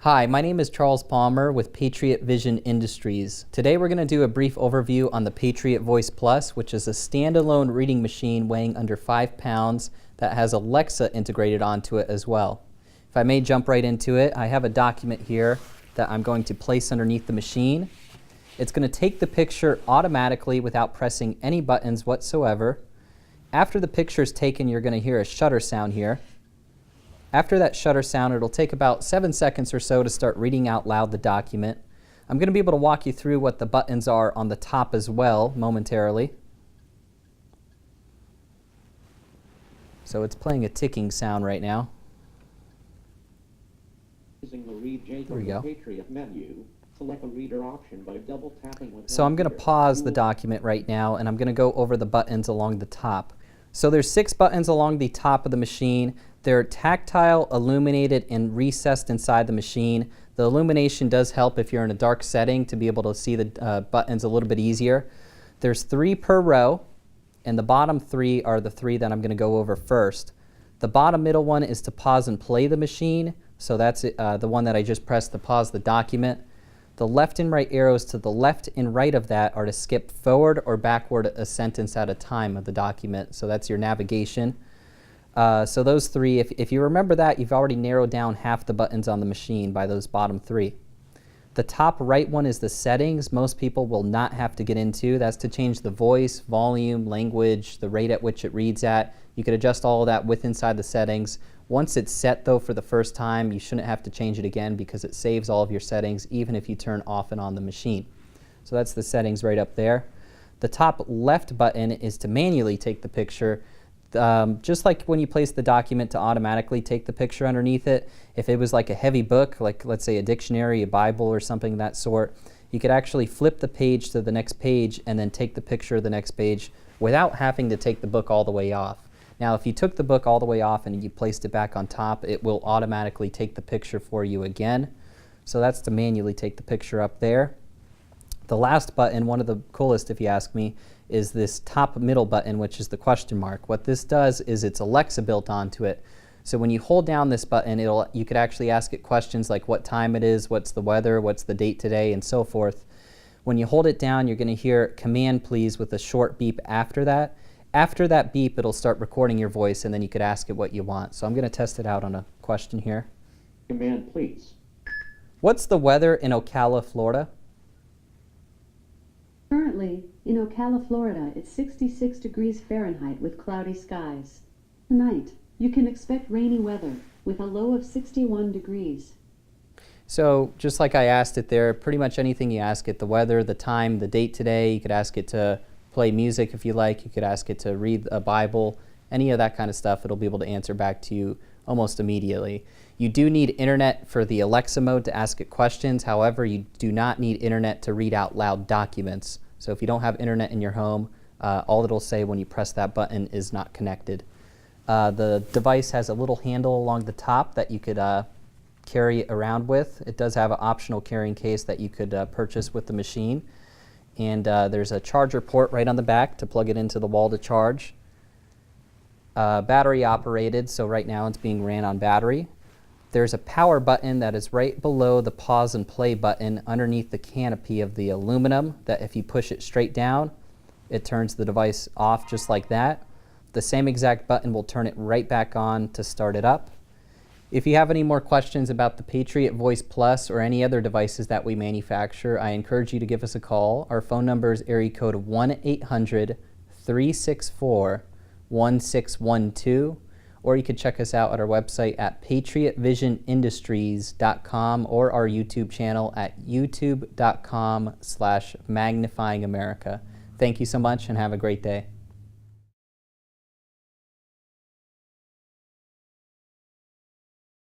Hi, my name is Charles Palmer with Patriot Vision Industries. Today we're going to do a brief overview on the Patriot Voice Plus, which is a standalone reading machine weighing under 5 pounds that has Alexa integrated onto it as well. If I may jump right into it, I have a document here that I'm going to place underneath the machine. It's going to take the picture automatically without pressing any buttons whatsoever. After the picture is taken, you're going to hear a shutter sound here. After that shutter sound, it'll take about 7 seconds or so to start reading out loud the document. I'm going to be able to walk you through what the buttons are on the top as well momentarily. So it's playing a ticking sound right now. Using the Read J There we go. Patriot menu, select the reader option by double tapping with So I'm going to pause the document right now, and I'm going to go over the buttons along the top. So there's 6 buttons along the top of the machine. They're tactile, illuminated, and recessed inside the machine. The illumination does help if you're in a dark setting to be able to see the buttons a little bit easier. There's 3 per row, and the bottom 3 are the 3 that I'm going to go over first. The bottom middle one is to pause and play the machine, so that's the one that I just pressed to pause the document. The left and right arrows to the left and right of that are to skip forward or backward a sentence at a time of the document, so that's your navigation. So those 3, if you remember that, you've already narrowed down half the buttons on the machine by those bottom 3. The top right one is the settings. Most people will not have to get into. That's to change the voice, volume, language, the rate at which it reads at. You could adjust all of that with inside the settings. Once it's set though for the first time, you shouldn't have to change it again because it saves all of your settings even if you turn off and on the machine. So that's the settings right up there. The top left button is to manually take the picture. Just like when you place the document to automatically take the picture underneath it, if it was like a heavy book, like let's say a dictionary, a Bible, or something of that sort, you could actually flip the page to the next page and then take the picture of the next page without having to take the book all the way off. Now, if you took the book all the way off and you placed it back on top, it will automatically take the picture for you again. So that's to manually take the picture up there. The last button, one of the coolest if you ask me, is this top middle button, which is the question mark. What this does is it's Alexa built onto it. So when you hold down this button, you could actually ask it questions like what time it is, what's the weather, what's the date today, and so forth. When you hold it down, you're going to hear command please with a short beep after that. After that beep, it'll start recording your voice, and then you could ask it what you want. So I'm going to test it out on a question here. Command please. What's the weather in Ocala, Florida? Currently, in Ocala, Florida, it's 66 degrees Fahrenheit with cloudy skies. Tonight, you can expect rainy weather with a low of 61 degrees. So just like I asked it there, pretty much anything you ask it, the weather, the time, the date today, you could ask it to play music if you like, you could ask it to read a Bible, any of that kind of stuff, it'll be able to answer back to you almost immediately. You do need internet for the Alexa mode to ask it questions. However, you do not need internet to read out loud documents. So if you don't have internet in your home, all it'll say when you press that button is not connected. The device has a little handle along the top that you could carry around with. It does have an optional carrying case that you could purchase with the machine. And there's a charger port right on the back to plug it into the wall to charge. Battery operated, so right now it's being ran on battery. There's a power button that is right below the pause and play button underneath the canopy of the aluminum that if you push it straight down, it turns the device off just like that. The same exact button will turn it right back on to start it up. If you have any more questions about the Patriot Voice Plus or any other devices that we manufacture, I encourage you to give us a call. Our phone number is area code 1-800-364-1612. Or you could check us out at our website at patriotvisionindustries.com or our YouTube channel at youtube.com/magnifyingamerica. Thank you so much and have a great day.